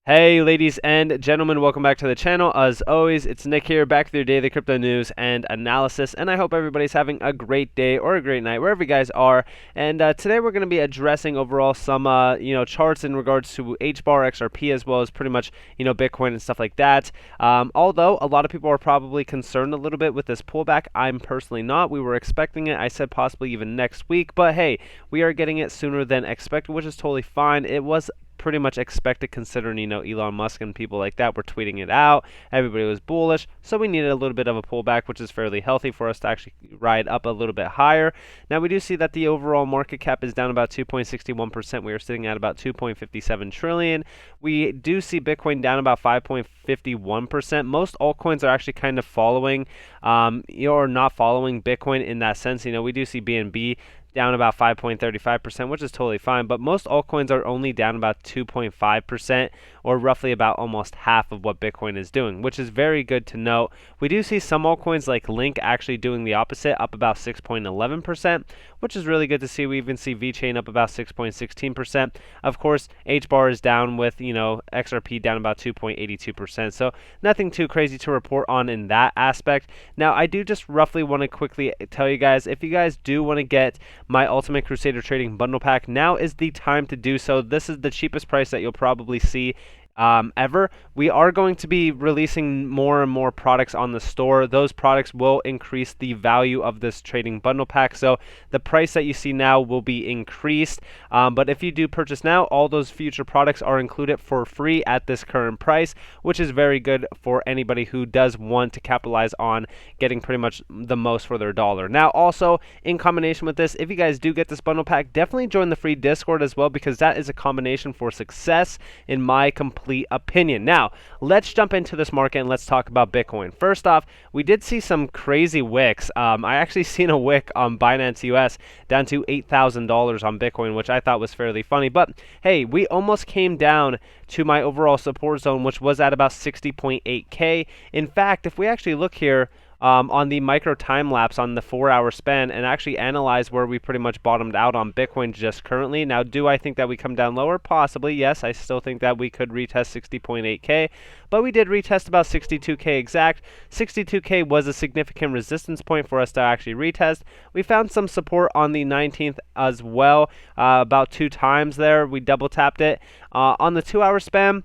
Hey ladies and gentlemen, welcome back to the channel. As always, it's Nick here, back with your daily crypto news and analysis, and I hope everybody's having a great day or a great night wherever you guys are. And today we're going to be addressing overall some charts in regards to HBAR, XRP, as well as pretty much Bitcoin and stuff like that. Although a lot of people are probably concerned a little bit with this pullback, I'm personally not. We were expecting it. I said possibly even next week, but hey, we are getting it sooner than expected, which is totally fine. It was pretty much expected considering Elon Musk and people like that were tweeting it out. Everybody was bullish, so we needed a little bit of a pullback, which is fairly healthy for us to actually ride up a little bit higher. Now we do see that the overall market cap is down about 2.61%. We are sitting at about 2.57 trillion. We do see Bitcoin down about 5.51%. Most altcoins are actually kind of following or not following Bitcoin in that sense. We do see BNB down about 5.35%, which is totally fine, but most altcoins are only down about 2.5%, or roughly about almost half of what Bitcoin is doing, which is very good to note. We do see some altcoins like Link actually doing the opposite, up about 6.11%, which is really good to see. We even see VeChain up about 6.16%. Of course, HBAR is down with, XRP down about 2.82%, so nothing too crazy to report on in that aspect. Now, I do just roughly want to quickly tell you guys, if you guys do want to get my Ultimate Crusader Trading Bundle Pack, now is the time to do so. This is the cheapest price that you'll probably see ever. We are going to be releasing more and more products on the store. Those products will increase the value of this trading bundle pack, so the price that you see now will be increased, but if you do purchase now, all those future products are included for free at this current price, which is very good for anybody who does want to capitalize on getting pretty much the most for their dollar. Now also, in combination with this, if you guys do get this bundle pack, definitely join the free Discord as well, because that is a combination for success in my complete opinion. Now, let's jump into this market and let's talk about Bitcoin. First off, we did see some crazy wicks. I actually seen a wick on Binance US down to $8,000 on Bitcoin, which I thought was fairly funny. But hey, we almost came down to my overall support zone, which was at about 60.8K. In fact, if we actually look here, on the micro time lapse on the 4-hour span and actually analyze where we pretty much bottomed out on Bitcoin just currently. Now, do I think that we come down lower? Possibly, yes. I still think that we could retest 60.8K, but we did retest about 62K exact. 62K was a significant resistance point for us to actually retest. We found some support on the 19th as well, about 2 times there. We double tapped it. On the 2-hour span,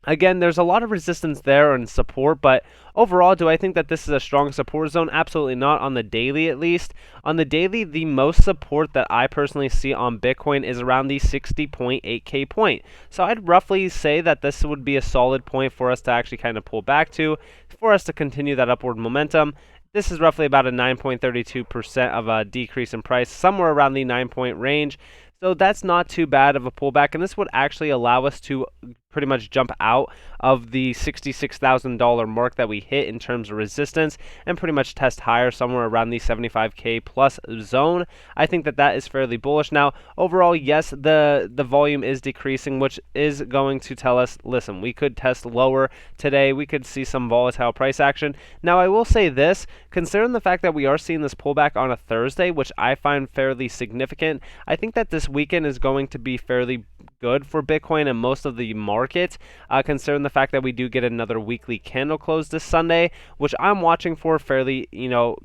again, there's a lot of resistance there and support, but overall, do I think that this is a strong support zone? Absolutely not, on the daily at least. On the daily, the most support that I personally see on Bitcoin is around the 60.8K point. So I'd roughly say that this would be a solid point for us to actually kind of pull back to, for us to continue that upward momentum. This is roughly about a 9.32% of a decrease in price, somewhere around the 9-point range. So that's not too bad of a pullback, and this would actually allow us to pretty much jump out of the $66,000 mark that we hit in terms of resistance and pretty much test higher somewhere around the 75K plus zone. I think that that is fairly bullish. Now, overall, yes, the volume is decreasing, which is going to tell us, listen, we could test lower today. We could see some volatile price action. Now, I will say this, considering the fact that we are seeing this pullback on a Thursday, which I find fairly significant, I think that this weekend is going to be fairly good for Bitcoin and most of the market, considering the fact that we do get another weekly candle close this Sunday, which I'm watching for fairly,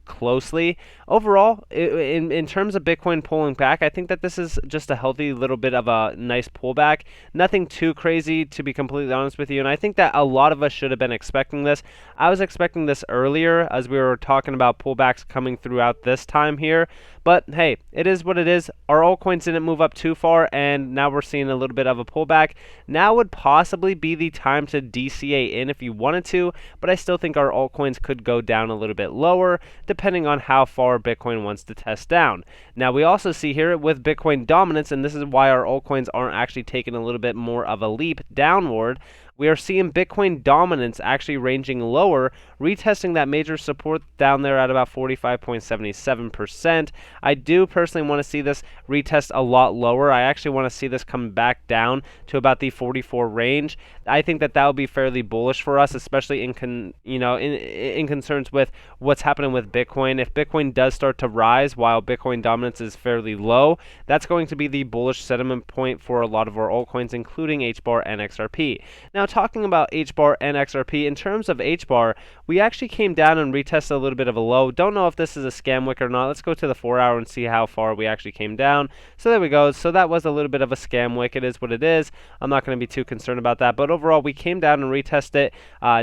closely. Overall, in terms of Bitcoin pulling back, I think that this is just a healthy little bit of a nice pullback. Nothing too crazy, to be completely honest with you, and I think that a lot of us should have been expecting this. I was expecting this earlier as we were talking about pullbacks coming throughout this time here, but hey, it is what it is. Our altcoins didn't move up too far, and now we're seeing a little bit of a pullback. Now would possibly be the time to DCA in if you wanted to, but I still think our altcoins could go down a little bit lower, depending on how far Bitcoin wants to test down. Now, we also see here with Bitcoin dominance, and this is why our altcoins aren't actually taking a little bit more of a leap downward. we are seeing Bitcoin dominance actually ranging lower, retesting that major support down there at about 45.77%. I do personally want to see this retest a lot lower. I actually want to see this come back down to about the 44 range. I think that that would be fairly bullish for us, especially in concerns with what's happening with Bitcoin. If Bitcoin does start to rise while Bitcoin dominance is fairly low, that's going to be the bullish sentiment point for a lot of our altcoins, including HBAR and XRP. Now, talking about HBAR and XRP, in terms of HBAR, we actually came down and retested a little bit of a low. Don't know if this is a scam wick or not. Let's go to the 4-hour and see how far we actually came down. So there we go. So that was a little bit of a scam wick. It is what it is. I'm not going to be too concerned about that. But overall, we came down and retested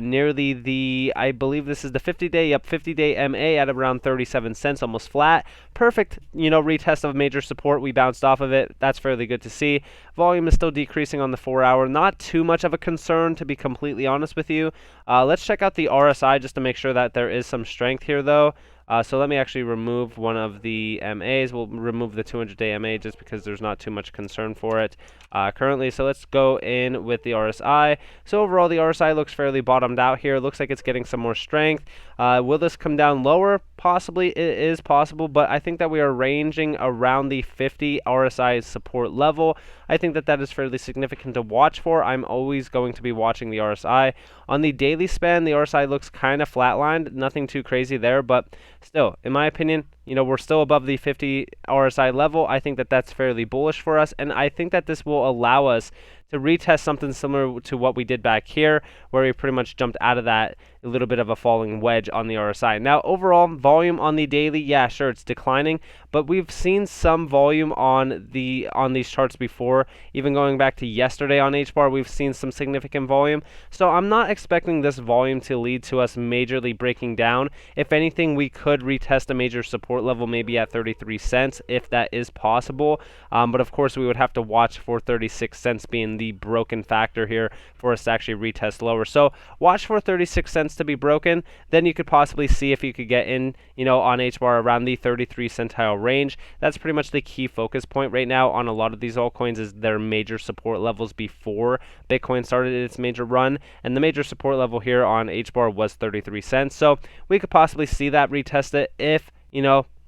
nearly the, I believe this is the 50-day, 50-day MA at around 37 cents, almost flat. Perfect, retest of major support. We bounced off of it. That's fairly good to see. Volume is still decreasing on the 4-hour. Not too much of a concern, to be completely honest with you. Let's check out the RSI just to make sure that there is some strength here, though. So let me actually remove one of the MAs. We'll remove the 200-day MA just because there's not too much concern for it currently. So let's go in with the RSI. So overall, the RSI looks fairly bottomed out here. Looks like it's getting some more strength. Will this come down lower? Possibly. It is possible, but I think that we are ranging around the 50 RSI support level. I think that that is fairly significant to watch for. I'm always going to be watching the RSI. On the daily span, the RSI looks kind of flatlined. Nothing too crazy there, but still, in my opinion, we're still above the 50 RSI level. I think that that's fairly bullish for us, and I think that this will allow us to retest something similar to what we did back here, where we pretty much jumped out of that a little bit of a falling wedge on the RSI. Now, overall, volume on the daily, yeah, sure, it's declining, but we've seen some volume on these charts before. Even going back to yesterday on HBAR, we've seen some significant volume. So I'm not expecting this volume to lead to us majorly breaking down. If anything, we could retest a major support level maybe at 33 cents if that is possible. But of course, we would have to watch for 36 cents being the broken factor here for us to actually retest lower. So watch for 36 cents to be broken. Then you could possibly see if you could get in, on HBAR around the 33 centile range. That's pretty much the key focus point right now on a lot of these altcoins, is their major support levels before Bitcoin started its major run. And the major support level here on HBAR was 33 cents. So we could possibly see that retest it if,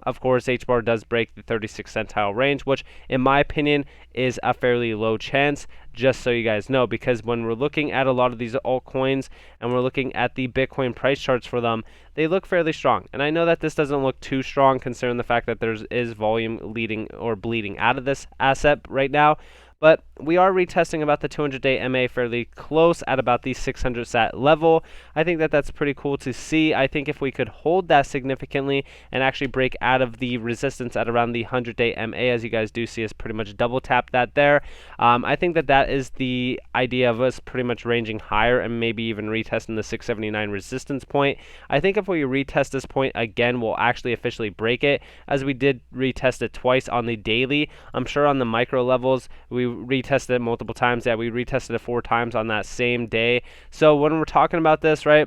of course, HBAR does break the 36 centile range, which in my opinion is a fairly low chance, just so you guys know, because when we're looking at a lot of these altcoins and we're looking at the Bitcoin price charts for them, they look fairly strong. And I know that this doesn't look too strong considering the fact that there is volume leading or bleeding out of this asset right now. But we are retesting about the 200-day MA fairly close at about the 600 sat level. I think that that's pretty cool to see. I think if we could hold that significantly and actually break out of the resistance at around the 100-day MA, as you guys do see us pretty much double tap that there, I think that that is the idea of us pretty much ranging higher and maybe even retesting the 679 resistance point. I think if we retest this point again, we'll actually officially break it, as we did retest it twice on the daily. I'm sure on the micro levels, we retested it multiple times. Yeah, we retested it 4 times on that same day. So when we're talking about this, right,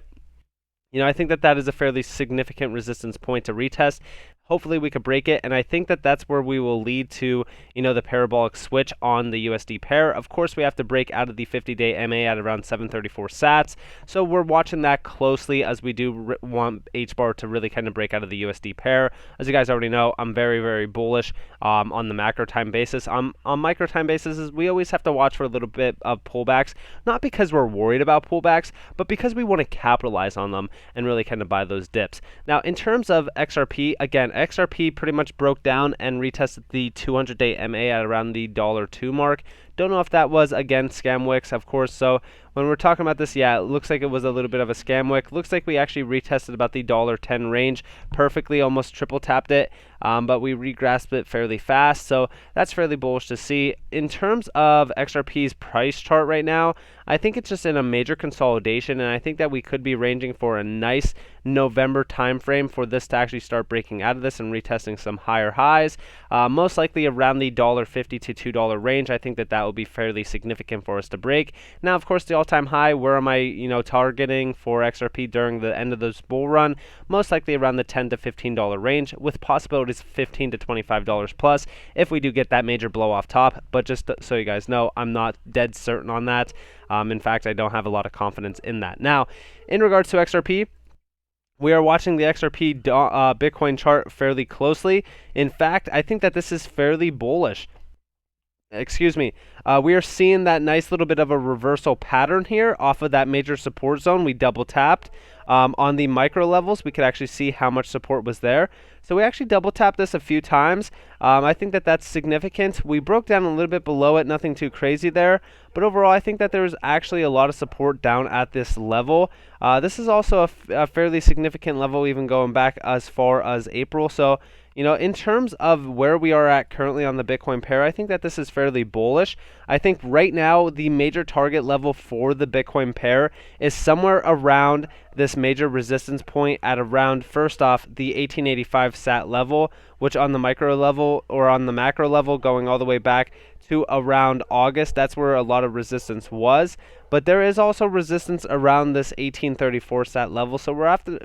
I think that that is a fairly significant resistance point to retest. Hopefully we could break it, and I think that that's where we will lead to, the parabolic switch on the USD pair. Of course, we have to break out of the 50-day MA at around 734 sats, so we're watching that closely, as we do want HBAR to really kind of break out of the USD pair. As you guys already know, I'm very, very bullish on the macro time basis. On micro time basis, we always have to watch for a little bit of pullbacks, not because we're worried about pullbacks, but because we want to capitalize on them and really kind of buy those dips. Now, in terms of XRP, again, XRP pretty much broke down and retested the 200-day MA at around the $2 mark. Don't know if that was, again, scam wicks, of course. So when we're talking about this, yeah, it looks like it was a little bit of a scam wick. Looks like we actually retested about the $10 range perfectly, almost triple tapped it, but we regrasped it fairly fast. So that's fairly bullish to see. In terms of XRP's price chart right now, I think it's just in a major consolidation, and I think that we could be ranging for a nice November timeframe for this to actually start breaking out of this and retesting some higher highs, most likely around the $1.50 to $2 range. I think that that will be fairly significant for us to break. Now, of course, the all-time high, where am I, targeting for XRP during the end of this bull run? Most likely around the $10 to $15 range, with possibilities of $15 to $25 plus if we do get that major blow off top. But just so you guys know, I'm not dead certain on that. In fact, I don't have a lot of confidence in that. Now, in regards to XRP, we are watching the XRP Bitcoin chart fairly closely. In fact, I think that this is fairly bullish. Excuse me. We are seeing that nice little bit of a reversal pattern here off of that major support zone. We double tapped. On the micro levels, we could actually see how much support was there. So we actually double tapped this a few times. I think that that's significant. We broke down a little bit below it, nothing too crazy there. But overall, I think that there's actually a lot of support down at this level. This is also a fairly significant level, even going back as far as April. So, in terms of where we are at currently on the Bitcoin pair, I think that this is fairly bullish. I think right now the major target level for the Bitcoin pair is somewhere around this major resistance point at around, first off, the 1885 sat level, which on the micro level or on the macro level going all the way back to around August, that's where a lot of resistance was. But there is also resistance around this 1834 sat level, so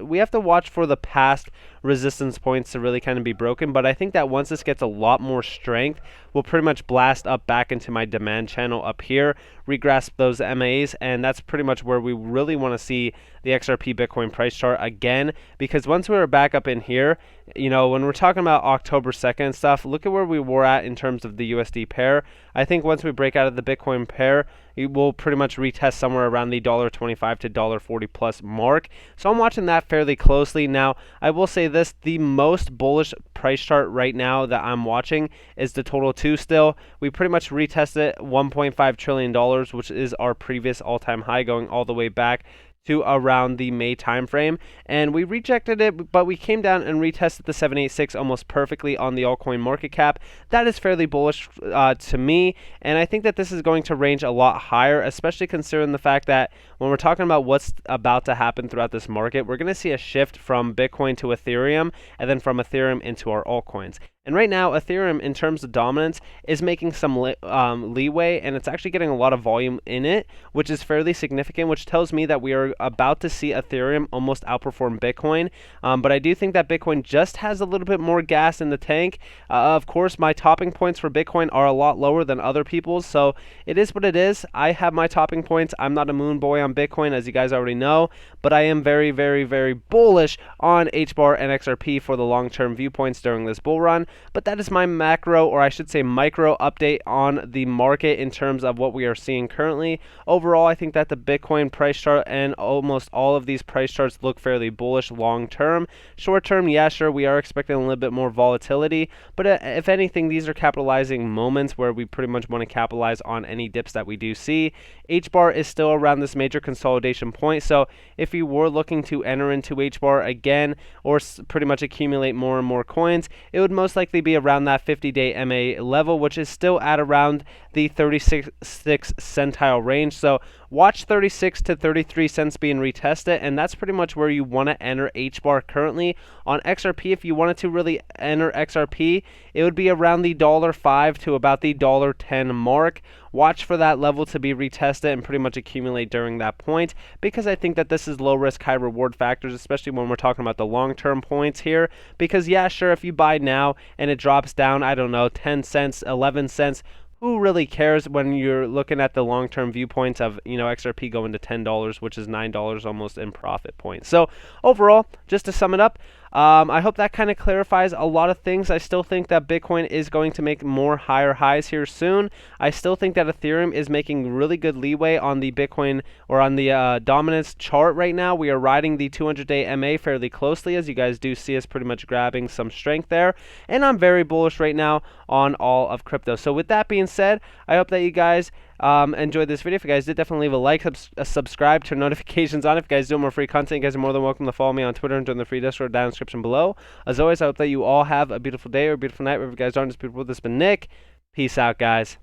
we have to watch for the past resistance points to really kind of be broken. But I think that once this gets a lot more strength, we'll pretty much blast up back into my demand channel up here, regrasp those MAs, and that's pretty much where we really want to see the XRP Bitcoin price chart again, because once we were back up in here, when we're talking about October 2nd and stuff, look at where we were at in terms of the USD pair. I think once we break out of the Bitcoin pair, it will pretty much retest somewhere around the $1.25 to $1.40 plus mark. So I'm watching that fairly closely. Now, I will say this, the most bullish price chart right now that I'm watching is the Total 2 still. We pretty much retested $1.5 trillion, which is our previous all-time high going all the way back to around the May timeframe, and we rejected it, but we came down and retested the 786 almost perfectly on the altcoin market cap. That is fairly bullish to me, and I think that this is going to range a lot higher, especially considering the fact that when we're talking about what's about to happen throughout this market, we're going to see a shift from Bitcoin to Ethereum, and then from Ethereum into our altcoins. And right now, Ethereum, in terms of dominance, is making some leeway, and it's actually getting a lot of volume in it, which is fairly significant, which tells me that we are about to see Ethereum almost outperform Bitcoin. But I do think that Bitcoin just has a little bit more gas in the tank. Of course, my topping points for Bitcoin are a lot lower than other people's, so it is what it is. I have my topping points. I'm not a moon boy on Bitcoin, as you guys already know, but I am very, very, very bullish on HBAR and XRP for the long-term viewpoints during this bull run. But that is my macro, or I should say micro, update on the market in terms of what we are seeing currently. Overall, I think that the Bitcoin price chart and almost all of these price charts look fairly bullish long term. Short term, yeah, sure, we are expecting a little bit more volatility, but if anything, these are capitalizing moments where we pretty much want to capitalize on any dips that we do see. HBAR is still around this major consolidation point, so if you were looking to enter into HBAR again or pretty much accumulate more and more coins, it would most likely be around that 50-day MA level, which is still at around the 36 centile range. So watch 36 to 33 cents being retested, and that's pretty much where you want to enter HBAR currently. On XRP, if you wanted to really enter XRP, it would be around the $5 to about the $10 mark. Watch for that level to be retested and pretty much accumulate during that point, because I think that this is low risk, high reward factors, especially when we're talking about the long-term points here. Because yeah, sure, if you buy now and it drops down, I don't know, 10 cents, 11 cents, who really cares when you're looking at the long-term viewpoints of, XRP going to $10, which is $9 almost in profit points. So overall, just to sum it up, I hope that kind of clarifies a lot of things. I still think that Bitcoin is going to make more higher highs here soon. I still think that Ethereum is making really good leeway on the Bitcoin or on the dominance chart right now. We are riding the 200-day MA fairly closely, as you guys do see us pretty much grabbing some strength there. And I'm very bullish right now on all of crypto. So with that being said, I hope that you guys enjoyed this video. If you guys did, definitely leave a like, subscribe, turn notifications on. If you guys do more free content, you guys are more than welcome to follow me on Twitter and join the free Discord down in the description below. As always, I hope that you all have a beautiful day or a beautiful night wherever you guys are. This has been Nick. Peace out, guys.